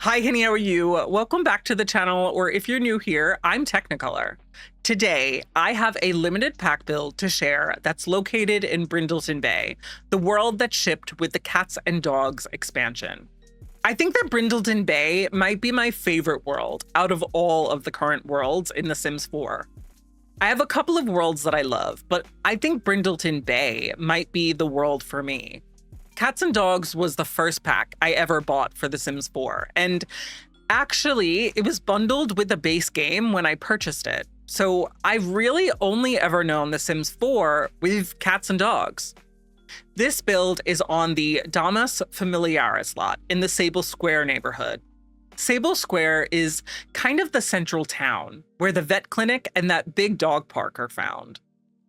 Hi, Henny, how are you? Welcome back to the channel, or if you're new here, I'm Teknikolour. Today, I have a limited pack build to share that's located in Brindleton Bay, the world that shipped with the Cats and Dogs expansion. I think that Brindleton Bay might be my favorite world out of all of the current worlds in The Sims 4. I have a couple of worlds that I love, but I think Brindleton Bay might be the world for me. Cats and Dogs was the first pack I ever bought for The Sims 4, and actually, it was bundled with the base game when I purchased it. So I've really only ever known The Sims 4 with Cats and Dogs. This build is on the Domus Familiaris lot in the Sable Square neighborhood. Sable Square is kind of the central town where the vet clinic and that big dog park are found.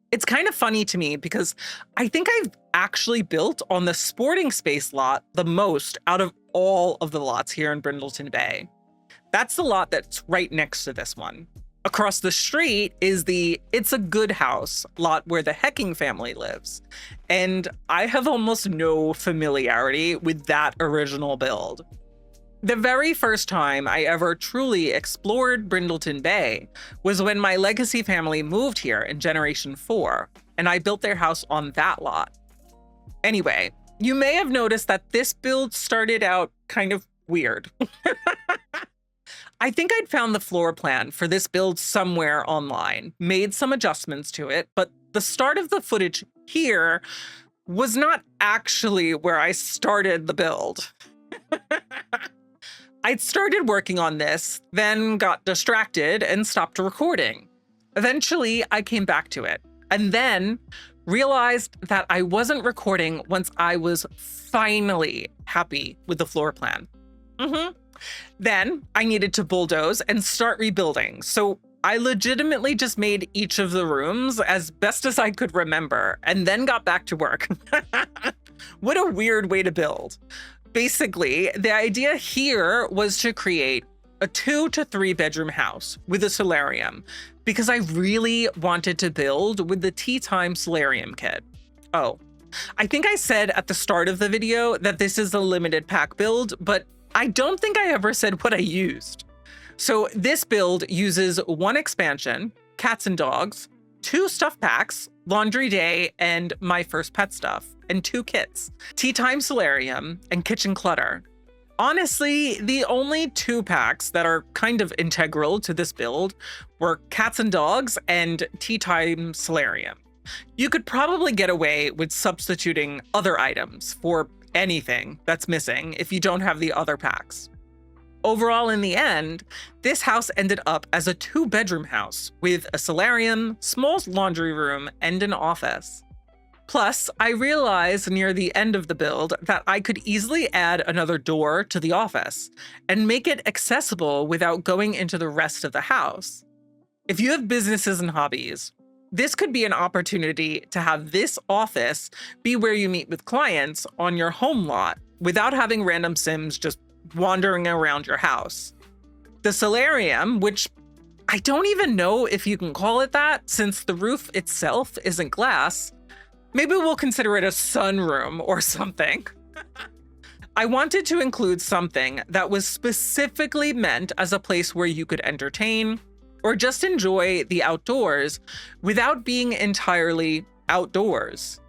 It's kind of funny to me because I think I've actually built on the sporting space lot the most out of all of the lots here in Brindleton Bay. That's the lot that's right next to this one. Across the street is the It's a Good House lot where the Hecking family lives. And I have almost no familiarity with that original build. The very first time I ever truly explored Brindleton Bay was when my legacy family moved here in Generation 4, and I built their house on that lot. Anyway, you may have noticed that this build started out kind of weird. I think I'd found the floor plan for this build somewhere online, made some adjustments to it, but the start of the footage here was not actually where I started the build. I'd started working on this, then got distracted and stopped recording. Eventually, I came back to it, and then realized that I wasn't recording once I was finally happy with the floor plan. Then I needed to bulldoze and start rebuilding, so I legitimately just made each of the rooms as best as I could remember, and then got back to work. What a weird way to build. Basically, the idea here was to create a 2 to 3 bedroom house with a solarium because I really wanted to build with the Tea Time solarium kit. Oh, I think I said at the start of the video that this is a limited pack build, but I don't think I ever said what I used. So this build uses 1 expansion, Cats and Dogs, 2 stuff packs, Laundry Day and My First Pet Stuff, and 2 kits, Tea Time Solarium and Kitchen Clutter. Honestly, the only 2 packs that are kind of integral to this build were Cats and Dogs and Tea Time Solarium. You could probably get away with substituting other items for anything that's missing if you don't have the other packs. Overall, in the end, this house ended up as a 2-bedroom house with a solarium, small laundry room, and an office. Plus, I realized near the end of the build that I could easily add another door to the office and make it accessible without going into the rest of the house. If you have businesses and hobbies, this could be an opportunity to have this office be where you meet with clients on your home lot without having random Sims just wandering around your house. The solarium, which I don't even know if you can call it that since the roof itself isn't glass, maybe we'll consider it a sunroom or something. I wanted to include something that was specifically meant as a place where you could entertain or just enjoy the outdoors without being entirely outdoors.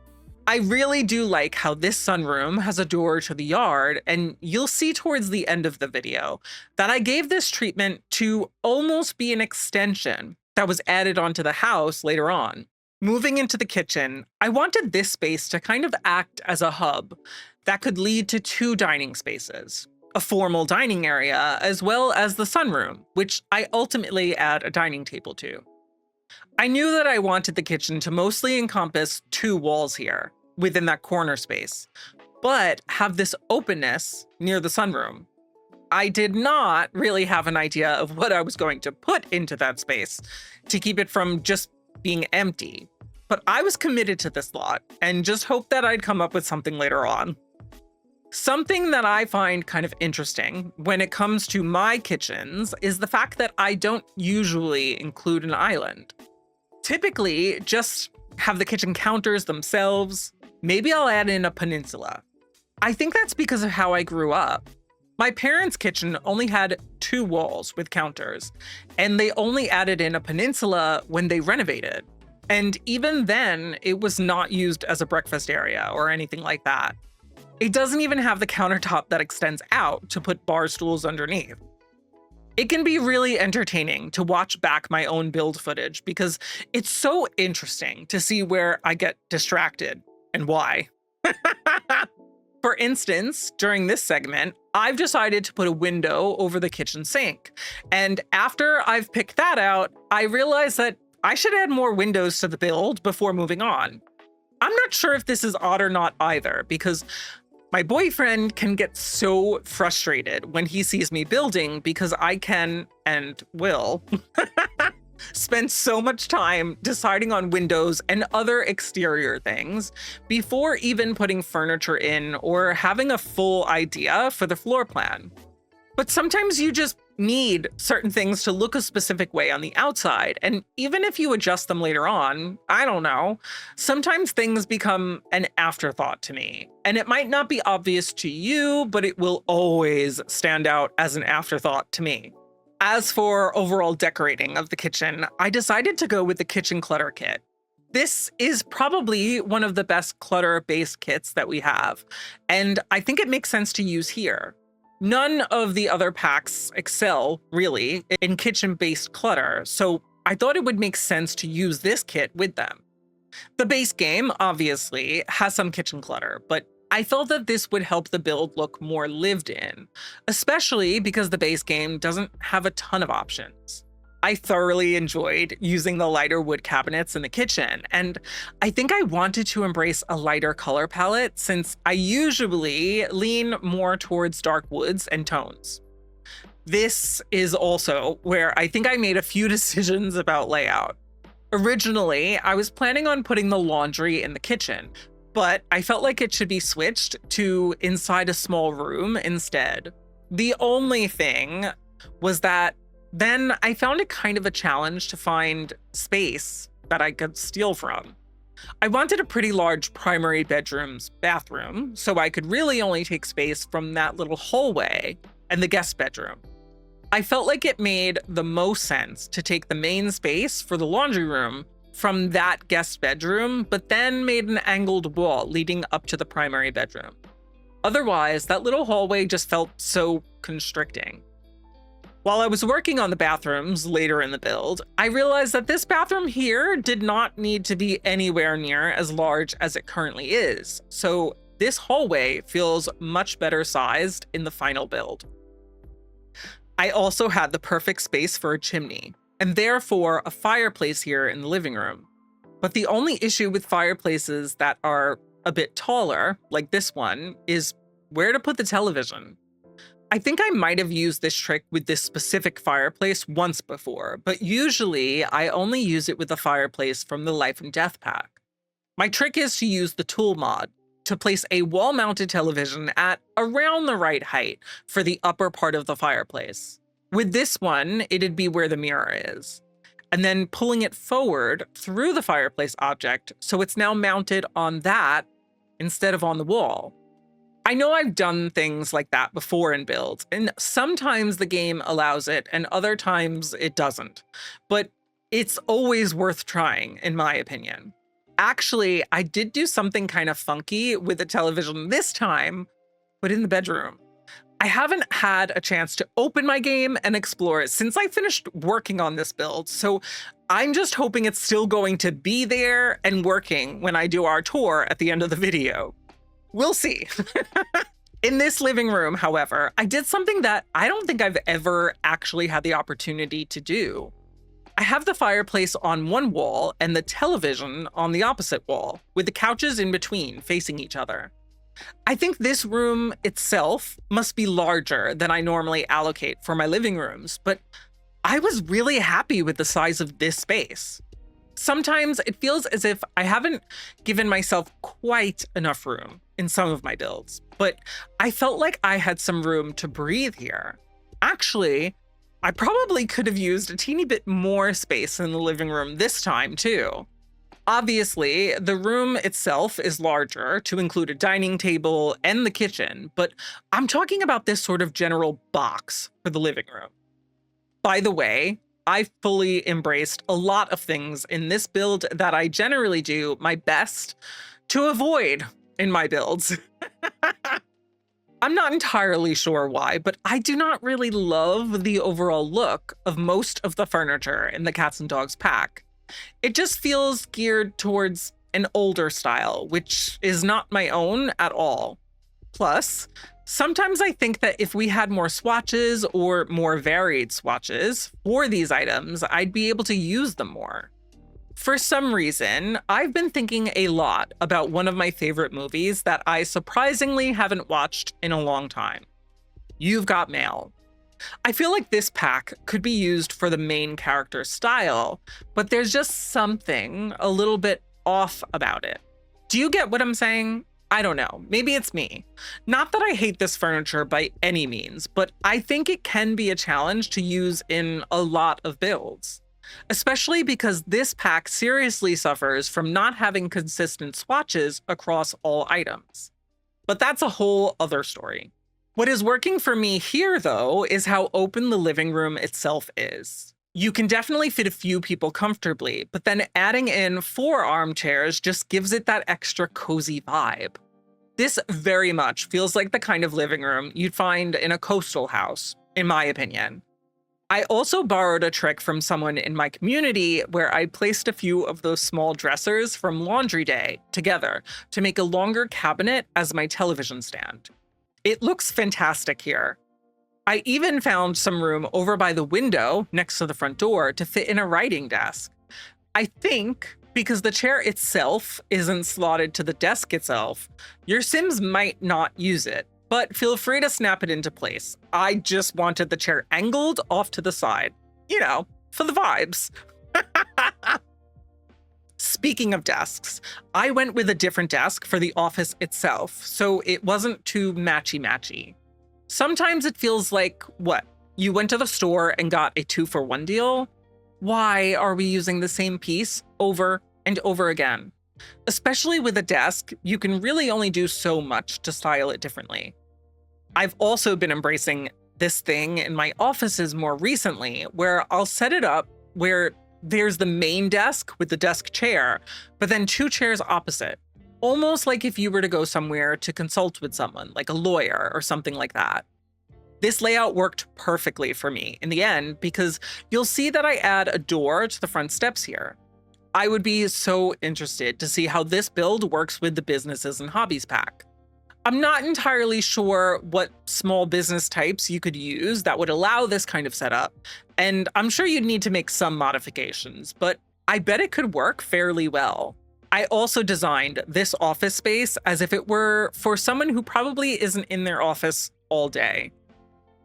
I really do like how this sunroom has a door to the yard, and you'll see towards the end of the video that I gave this treatment to almost be an extension that was added onto the house later on. Moving into the kitchen, I wanted this space to kind of act as a hub that could lead to 2 dining spaces, a formal dining area, as well as the sunroom, which I ultimately add a dining table to. I knew that I wanted the kitchen to mostly encompass 2 walls here, within that corner space, but have this openness near the sunroom. I did not really have an idea of what I was going to put into that space to keep it from just being empty, but I was committed to this lot and just hoped that I'd come up with something later on. Something that I find kind of interesting when it comes to my kitchens is the fact that I don't usually include an island. Typically, just have the kitchen counters themselves. Maybe I'll add in a peninsula. I think that's because of how I grew up. My parents' kitchen only had 2 walls with counters, and they only added in a peninsula when they renovated. And even then, it was not used as a breakfast area or anything like that. It doesn't even have the countertop that extends out to put bar stools underneath. It can be really entertaining to watch back my own build footage because it's so interesting to see where I get distracted and why. For instance, during this segment, I've decided to put a window over the kitchen sink. And after I've picked that out, I realized that I should add more windows to the build before moving on. I'm not sure if this is odd or not either, because my boyfriend can get so frustrated when he sees me building because I can and will spend so much time deciding on windows and other exterior things before even putting furniture in or having a full idea for the floor plan. But sometimes you just need certain things to look a specific way on the outside. And even if you adjust them later on, I don't know, sometimes things become an afterthought to me. And it might not be obvious to you, but it will always stand out as an afterthought to me. As for overall decorating of the kitchen, I decided to go with the kitchen clutter kit. This is probably one of the best clutter-based kits that we have, and I think it makes sense to use here. None of the other packs excel, really, in kitchen-based clutter, so I thought it would make sense to use this kit with them. The base game, obviously, has some kitchen clutter, but I felt that this would help the build look more lived in, especially because the base game doesn't have a ton of options. I thoroughly enjoyed using the lighter wood cabinets in the kitchen, and I think I wanted to embrace a lighter color palette since I usually lean more towards dark woods and tones. This is also where I think I made a few decisions about layout. Originally, I was planning on putting the laundry in the kitchen, but I felt like it should be switched to inside a small room instead. The only thing was that then I found it kind of a challenge to find space that I could steal from. I wanted a pretty large primary bedroom's bathroom, so I could really only take space from that little hallway and the guest bedroom. I felt like it made the most sense to take the main space for the laundry room from that guest bedroom, but then made an angled wall leading up to the primary bedroom. Otherwise, that little hallway just felt so constricting. While I was working on the bathrooms later in the build, I realized that this bathroom here did not need to be anywhere near as large as it currently is, so this hallway feels much better sized in the final build. I also had the perfect space for a chimney, and therefore a fireplace here in the living room. But the only issue with fireplaces that are a bit taller, like this one, is where to put the television. I think I might have used this trick with this specific fireplace once before, but usually I only use it with the fireplace from the Life and Death pack. My trick is to use the tool mod to place a wall-mounted television at around the right height for the upper part of the fireplace. With this one, it'd be where the mirror is, and then pulling it forward through the fireplace object so it's now mounted on that instead of on the wall. I know I've done things like that before in builds, and sometimes the game allows it and other times it doesn't, but it's always worth trying, in my opinion. Actually, I did do something kind of funky with the television this time, but in the bedroom. I haven't had a chance to open my game and explore it since I finished working on this build, so I'm just hoping it's still going to be there and working when I do our tour at the end of the video. We'll see. In this living room, however, I did something that I don't think I've ever actually had the opportunity to do. I have the fireplace on one wall and the television on the opposite wall, with the couches in between facing each other. I think this room itself must be larger than I normally allocate for my living rooms, but I was really happy with the size of this space. Sometimes it feels as if I haven't given myself quite enough room in some of my builds, but I felt like I had some room to breathe here. Actually, I probably could have used a teeny bit more space in the living room this time too. Obviously, the room itself is larger to include a dining table and the kitchen, but I'm talking about this sort of general box for the living room. By the way, I fully embraced a lot of things in this build that I generally do my best to avoid in my builds. I'm not entirely sure why, but I do not really love the overall look of most of the furniture in the Cats and Dogs pack. It just feels geared towards an older style, which is not my own at all. Plus, sometimes I think that if we had more swatches or more varied swatches for these items, I'd be able to use them more. For some reason, I've been thinking a lot about one of my favorite movies that I surprisingly haven't watched in a long time. You've Got Mail. I feel like this pack could be used for the main character style, but there's just something a little bit off about it. Do you get what I'm saying? I don't know. Maybe it's me. Not that I hate this furniture by any means, but I think it can be a challenge to use in a lot of builds. Especially because this pack seriously suffers from not having consistent swatches across all items. But that's a whole other story. What is working for me here, though, is how open the living room itself is. You can definitely fit a few people comfortably, but then adding in 4 armchairs just gives it that extra cozy vibe. This very much feels like the kind of living room you'd find in a coastal house, in my opinion. I also borrowed a trick from someone in my community where I placed a few of those small dressers from Laundry Day together to make a longer cabinet as my television stand. It looks fantastic here. I even found some room over by the window next to the front door to fit in a writing desk. I think because the chair itself isn't slotted to the desk itself, your Sims might not use it. But feel free to snap it into place. I just wanted the chair angled off to the side. You know, for the vibes. Speaking of desks, I went with a different desk for the office itself, so it wasn't too matchy-matchy. Sometimes it feels like, what, you went to the store and got a 2-for-1 deal? Why are we using the same piece over and over again? Especially with a desk, you can really only do so much to style it differently. I've also been embracing this thing in my offices more recently, where I'll set it up where there's the main desk with the desk chair, but then 2 chairs opposite. Almost like if you were to go somewhere to consult with someone, like a lawyer or something like that. This layout worked perfectly for me in the end because you'll see that I add a door to the front steps here. I would be so interested to see how this build works with the businesses and hobbies pack. I'm not entirely sure what small business types you could use that would allow this kind of setup, and I'm sure you'd need to make some modifications, but I bet it could work fairly well. I also designed this office space as if it were for someone who probably isn't in their office all day.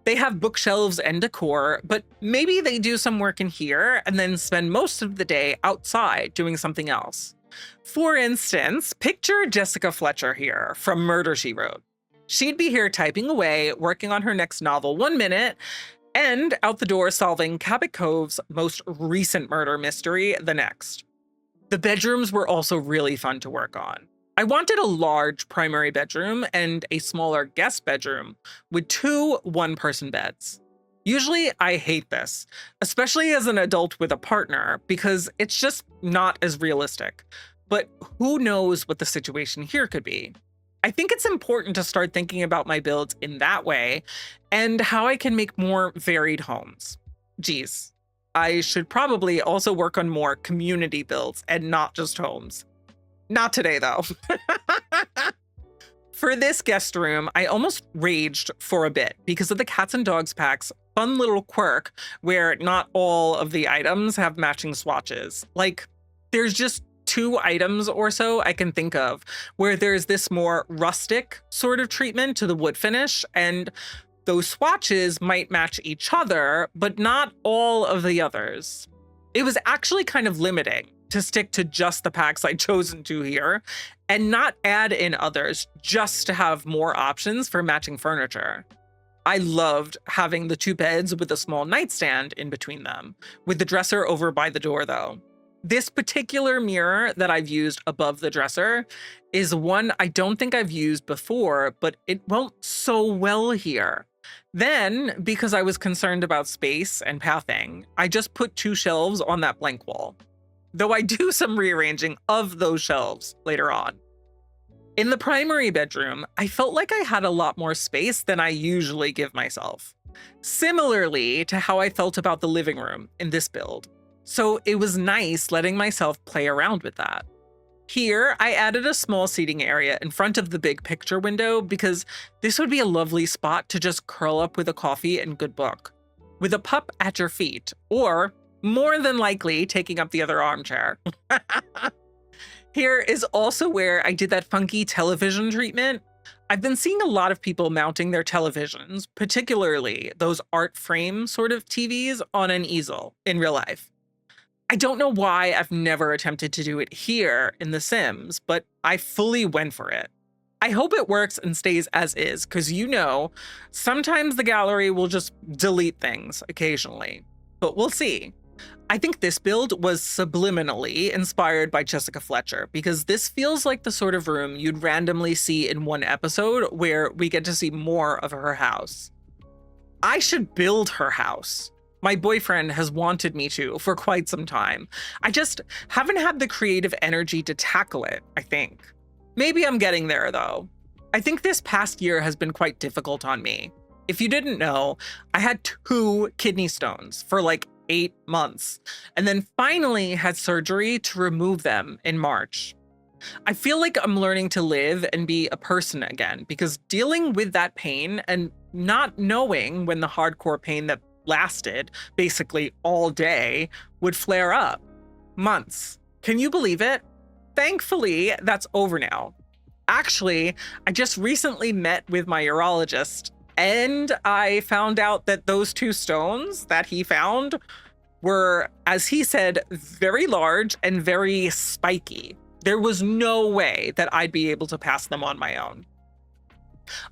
They have bookshelves and decor, but maybe they do some work in here and then spend most of the day outside doing something else. For instance, picture Jessica Fletcher here from Murder, She Wrote. She'd be here typing away, working on her next novel 1 minute, and out the door solving Cabot Cove's most recent murder mystery the next. The bedrooms were also really fun to work on. I wanted a large primary bedroom and a smaller guest bedroom with 2 one-person beds. Usually I hate this, especially as an adult with a partner, because it's just not as realistic. But who knows what the situation here could be? I think it's important to start thinking about my builds in that way and how I can make more varied homes. Geez, I should probably also work on more community builds and not just homes. Not today, though. For this guest room, I almost raged for a bit because of the Cats and Dogs pack's fun little quirk where not all of the items have matching swatches. Like, there's just 2 items or so I can think of where there's this more rustic sort of treatment to the wood finish, and those swatches might match each other, but not all of the others. It was actually kind of limiting to stick to just the packs I'd chosen to here and not add in others just to have more options for matching furniture. I loved having the 2 beds with a small nightstand in between them, with the dresser over by the door though. This particular mirror that I've used above the dresser is one I don't think I've used before, but it won't so well here. Then, because I was concerned about space and pathing, I just put 2 shelves on that blank wall. Though I do some rearranging of those shelves later on. In the primary bedroom, I felt like I had a lot more space than I usually give myself. Similarly to how I felt about the living room in this build. So it was nice letting myself play around with that. Here, I added a small seating area in front of the big picture window because this would be a lovely spot to just curl up with a coffee and good book. With a pup at your feet, or more than likely taking up the other armchair. Here is also where I did that funky television treatment. I've been seeing a lot of people mounting their televisions, particularly those art frame sort of TVs, on an easel in real life. I don't know why I've never attempted to do it here in The Sims, but I fully went for it. I hope it works and stays as is, because sometimes the gallery will just delete things occasionally, but we'll see. I think this build was subliminally inspired by Jessica Fletcher, because this feels like the sort of room you'd randomly see in one episode where we get to see more of her house. I should build her house. My boyfriend has wanted me to for quite some time. I just haven't had the creative energy to tackle it, I think. Maybe I'm getting there, though. I think this past year has been quite difficult on me. If you didn't know, I had 2 kidney stones for like 8 months, and then finally had surgery to remove them in March. I feel like I'm learning to live and be a person again, because dealing with that pain and not knowing when the hardcore pain that lasted basically all day would flare up. Months. Can you believe it? Thankfully, that's over now. Actually, I just recently met with my urologist, and I found out that those 2 stones that he found were, as he said, very large and very spiky. There was no way that I'd be able to pass them on my own.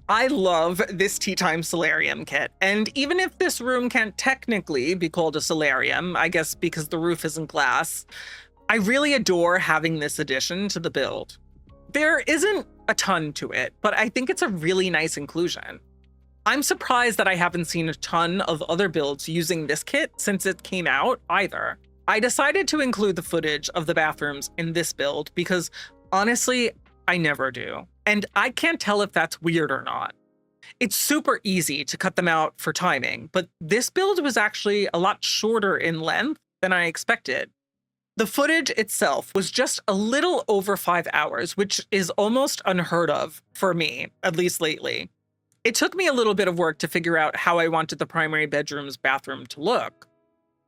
I love this Tea Time Solarium kit, and even if this room can't technically be called a solarium, I guess because the roof isn't glass, I really adore having this addition to the build. There isn't a ton to it, but I think it's a really nice inclusion. I'm surprised that I haven't seen a ton of other builds using this kit since it came out either. I decided to include the footage of the bathrooms in this build because, honestly, I never do. And I can't tell if that's weird or not. It's super easy to cut them out for timing, but this build was actually a lot shorter in length than I expected. The footage itself was just a little over 5 hours, which is almost unheard of for me, at least lately. It took me a little bit of work to figure out how I wanted the primary bedroom's bathroom to look.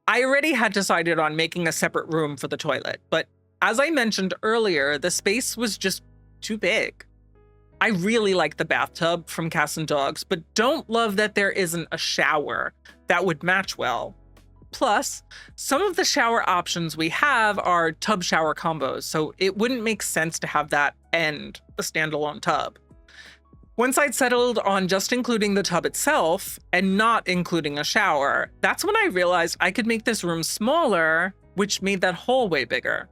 I already had decided on making a separate room for the toilet, but as I mentioned earlier, the space was just too big. I really like the bathtub from Cats and Dogs, but don't love that there isn't a shower that would match well. Plus, some of the shower options we have are tub shower combos, so it wouldn't make sense to have that and a standalone tub. Once I'd settled on just including the tub itself and not including a shower, that's when I realized I could make this room smaller, which made that hallway bigger.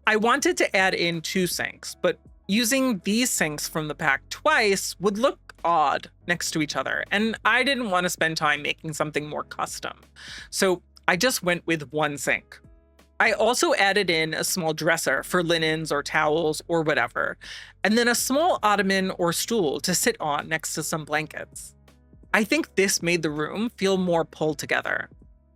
I wanted to add in 2 sinks, but using these sinks from the pack twice would look odd next to each other, and I didn't want to spend time making something more custom. So I just went with 1 sink. I also added in a small dresser for linens or towels or whatever, and then a small ottoman or stool to sit on next to some blankets. I think this made the room feel more pulled together.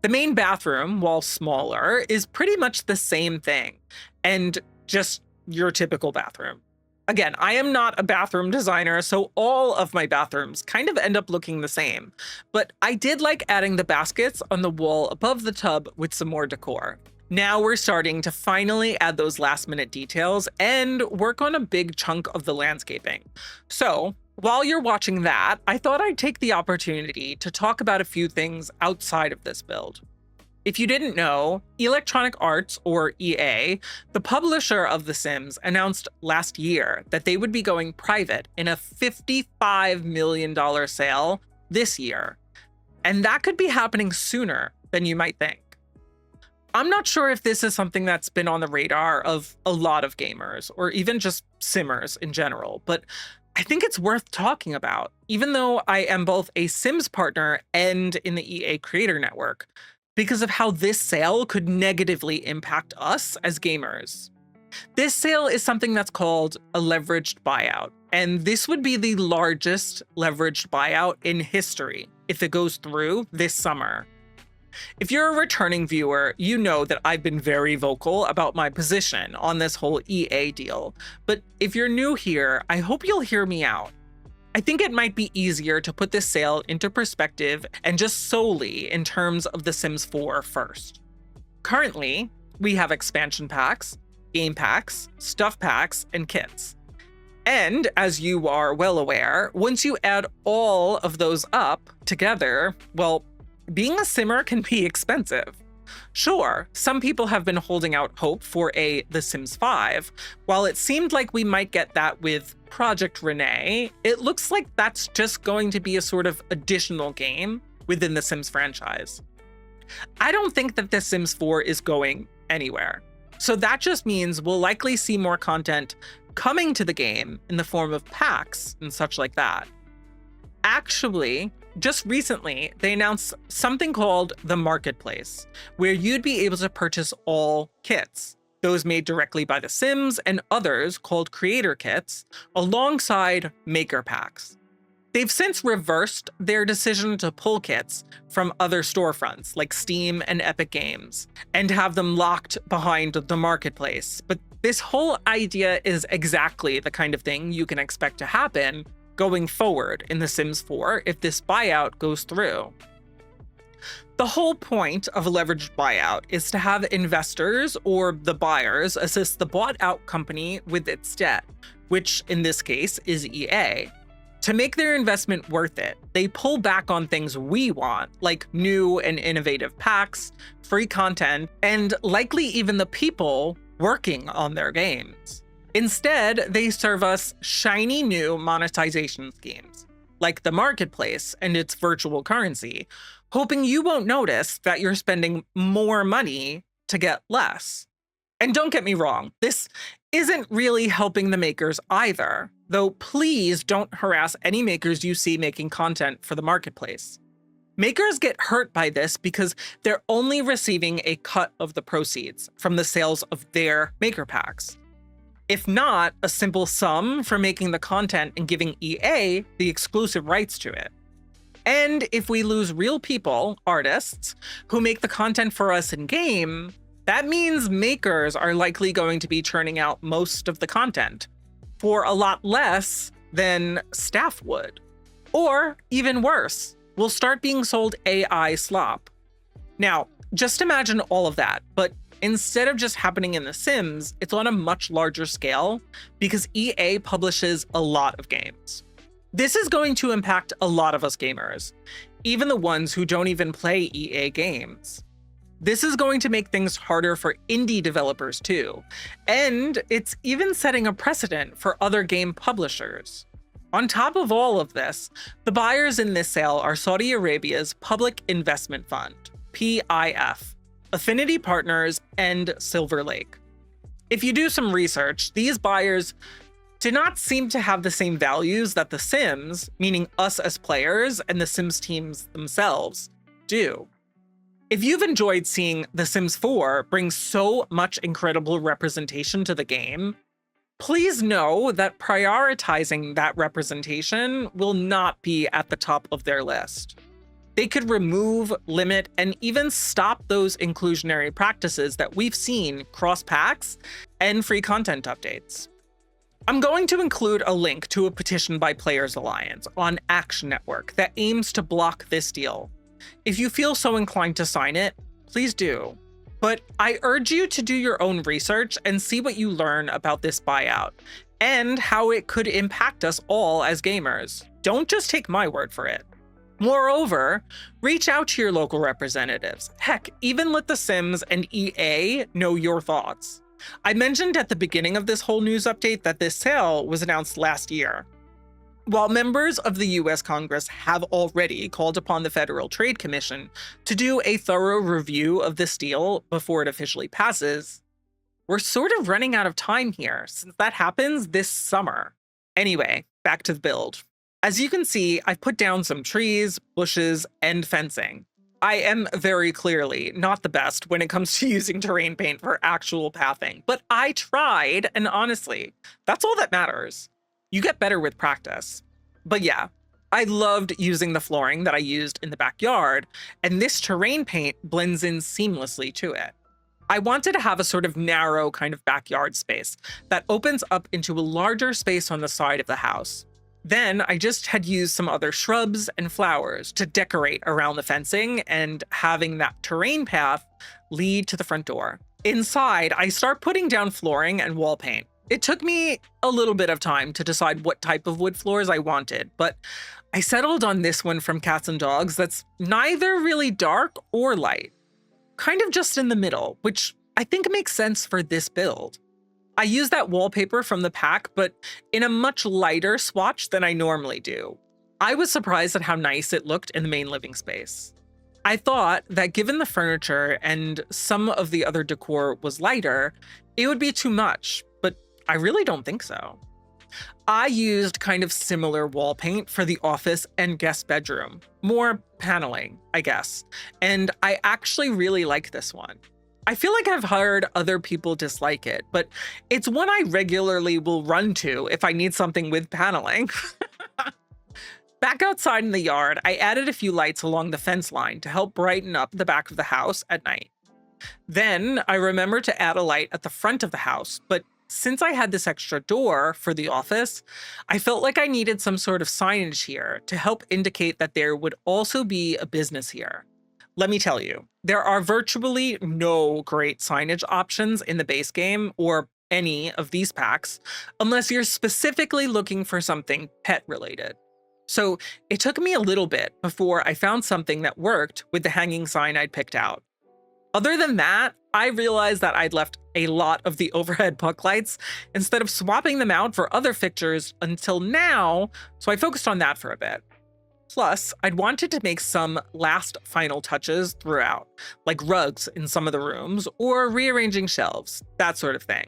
The main bathroom, while smaller, is pretty much the same thing, and just your typical bathroom. Again, I am not a bathroom designer, so all of my bathrooms kind of end up looking the same, but I did like adding the baskets on the wall above the tub with some more decor. Now we're starting to finally add those last-minute details and work on a big chunk of the landscaping. So, while you're watching that, I thought I'd take the opportunity to talk about a few things outside of this build. If you didn't know, Electronic Arts, or EA, the publisher of The Sims, announced last year that they would be going private in a $55 million sale this year. And that could be happening sooner than you might think. I'm not sure if this is something that's been on the radar of a lot of gamers or even just simmers in general, but I think it's worth talking about, even though I am both a Sims partner and in the EA Creator Network, because of how this sale could negatively impact us as gamers. This sale is something that's called a leveraged buyout, and this would be the largest leveraged buyout in history if it goes through this summer. If you're a returning viewer, you know that I've been very vocal about my position on this whole EA deal, but if you're new here, I hope you'll hear me out. I think it might be easier to put this sale into perspective and just solely in terms of The Sims 4 first. Currently, we have expansion packs, game packs, stuff packs, and kits. And as you are well aware, once you add all of those up together, well, being a simmer can be expensive. Sure, some people have been holding out hope for a The Sims 5. While it seemed like we might get that with Project Renee, it looks like that's just going to be a sort of additional game within the Sims franchise. I don't think that The Sims 4 is going anywhere. So that just means we'll likely see more content coming to the game in the form of packs and such like that. Actually, just recently, they announced something called the Marketplace, where you'd be able to purchase all kits, those made directly by The Sims and others called creator kits, alongside maker packs. They've since reversed their decision to pull kits from other storefronts like Steam and Epic Games and have them locked behind the Marketplace. But this whole idea is exactly the kind of thing you can expect to happen going forward in The Sims 4 if this buyout goes through. The whole point of a leveraged buyout is to have investors or the buyers assist the bought out company with its debt, which in this case is EA. To make their investment worth it, they pull back on things we want, like new and innovative packs, free content, and likely even the people working on their games. Instead, they serve us shiny new monetization schemes, like the Marketplace and its virtual currency, hoping you won't notice that you're spending more money to get less. And don't get me wrong, this isn't really helping the makers either, though please don't harass any makers you see making content for the Marketplace. Makers get hurt by this because they're only receiving a cut of the proceeds from the sales of their maker packs, if not a simple sum for making the content and giving EA the exclusive rights to it. And if we lose real people, artists, who make the content for us in-game, that means makers are likely going to be churning out most of the content for a lot less than staff would. Or even worse, we'll start being sold AI slop. Now, just imagine all of that, but instead of just happening in The Sims, it's on a much larger scale because EA publishes a lot of games. This is going to impact a lot of us gamers, even the ones who don't even play EA games. This is going to make things harder for indie developers too, and it's even setting a precedent for other game publishers. On top of all of this, the buyers in this sale are Saudi Arabia's Public Investment Fund, PIF, Affinity Partners, and Silver Lake. If you do some research, these buyers do not seem to have the same values that The Sims, meaning us as players and The Sims teams themselves, do. If you've enjoyed seeing The Sims 4 bring so much incredible representation to the game, please know that prioritizing that representation will not be at the top of their list. They could remove, limit, and even stop those inclusionary practices that we've seen cross packs and free content updates. I'm going to include a link to a petition by Players Alliance on Action Network that aims to block this deal. If you feel so inclined to sign it, please do. But I urge you to do your own research and see what you learn about this buyout and how it could impact us all as gamers. Don't just take my word for it. Moreover, reach out to your local representatives. Heck, even let The Sims and EA know your thoughts. I mentioned at the beginning of this whole news update that this sale was announced last year. While members of the US Congress have already called upon the Federal Trade Commission to do a thorough review of this deal before it officially passes, we're sort of running out of time here since that happens this summer. Anyway, back to the build. As you can see, I've put down some trees, bushes, and fencing. I am very clearly not the best when it comes to using terrain paint for actual pathing, but I tried, and honestly, that's all that matters. You get better with practice. But yeah, I loved using the flooring that I used in the backyard, and this terrain paint blends in seamlessly to it. I wanted to have a sort of narrow kind of backyard space that opens up into a larger space on the side of the house. Then I just had used some other shrubs and flowers to decorate around the fencing and having that terrain path lead to the front door. Inside, I start putting down flooring and wall paint. It took me a little bit of time to decide what type of wood floors I wanted, but I settled on this one from Cats and Dogs that's neither really dark or light. Kind of just in the middle, which I think makes sense for this build. I used that wallpaper from the pack, but in a much lighter swatch than I normally do. I was surprised at how nice it looked in the main living space. I thought that given the furniture and some of the other decor was lighter, it would be too much, but I really don't think so. I used kind of similar wall paint for the office and guest bedroom. More paneling, I guess. And I actually really like this one. I feel like I've heard other people dislike it, but it's one I regularly will run to if I need something with paneling. Back outside in the yard, I added a few lights along the fence line to help brighten up the back of the house at night. Then I remembered to add a light at the front of the house, but since I had this extra door for the office, I felt like I needed some sort of signage here to help indicate that there would also be a business here. Let me tell you, there are virtually no great signage options in the base game or any of these packs, unless you're specifically looking for something pet related. So it took me a little bit before I found something that worked with the hanging sign I'd picked out. Other than that, I realized that I'd left a lot of the overhead puck lights instead of swapping them out for other fixtures until now, so I focused on that for a bit. Plus, I'd wanted to make some last final touches throughout, like rugs in some of the rooms or rearranging shelves, that sort of thing.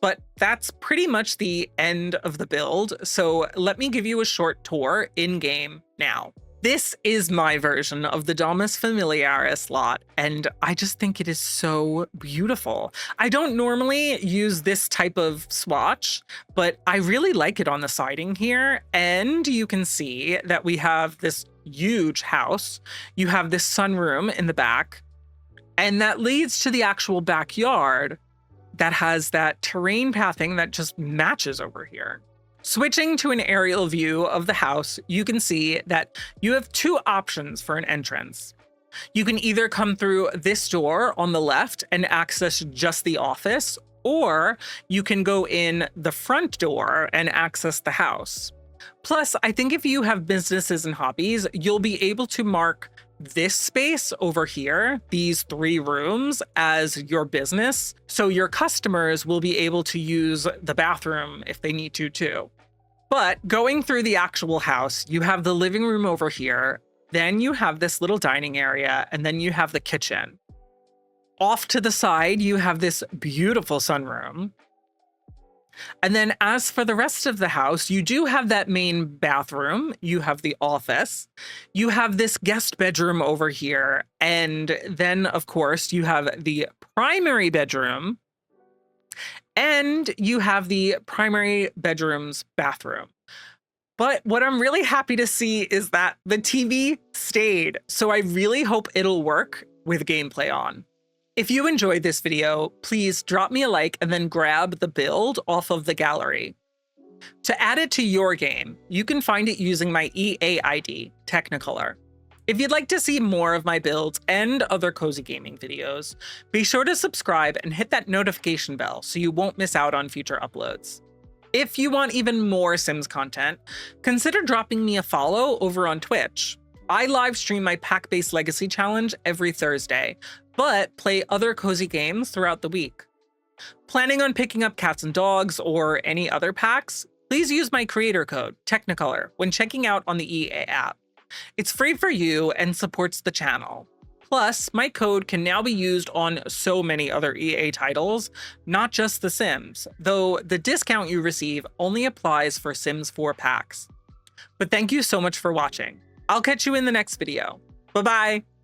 But that's pretty much the end of the build, so let me give you a short tour in-game now. This is my version of the Domus Familiaris lot, and I just think it is so beautiful. I don't normally use this type of swatch, but I really like it on the siding here, and you can see that we have this huge house. You have this sunroom in the back, and that leads to the actual backyard that has that terrain pathing that just matches over here. Switching to an aerial view of the house, you can see that you have two options for an entrance. You can either come through this door on the left and access just the office, or you can go in the front door and access the house. Plus, I think if you have businesses and hobbies, you'll be able to mark this space over here, these 3 rooms, as your business, so your customers will be able to use the bathroom if they need to too. But going through the actual house, you have the living room over here, then you have this little dining area, and then you have the kitchen. Off to the side, you have this beautiful sunroom. And then as for the rest of the house, you do have that main bathroom, you have the office, you have this guest bedroom over here, and then of course you have the primary bedroom, and you have the primary bedroom's bathroom. But what I'm really happy to see is that the TV stayed, so I really hope it'll work with gameplay on. If you enjoyed this video, please drop me a like and then grab the build off of the gallery. To add it to your game, you can find it using my EA ID, Teknikolour. If you'd like to see more of my builds and other cozy gaming videos, be sure to subscribe and hit that notification bell so you won't miss out on future uploads. If you want even more Sims content, consider dropping me a follow over on Twitch. I live stream my pack-based legacy challenge every Thursday, but play other cozy games throughout the week. Planning on picking up Cats and Dogs or any other packs? Please use my creator code, Teknikolour, when checking out on the EA app. It's free for you and supports the channel. Plus, my code can now be used on so many other EA titles, not just The Sims, though the discount you receive only applies for Sims 4 packs. But thank you so much for watching. I'll catch you in the next video. Bye-bye!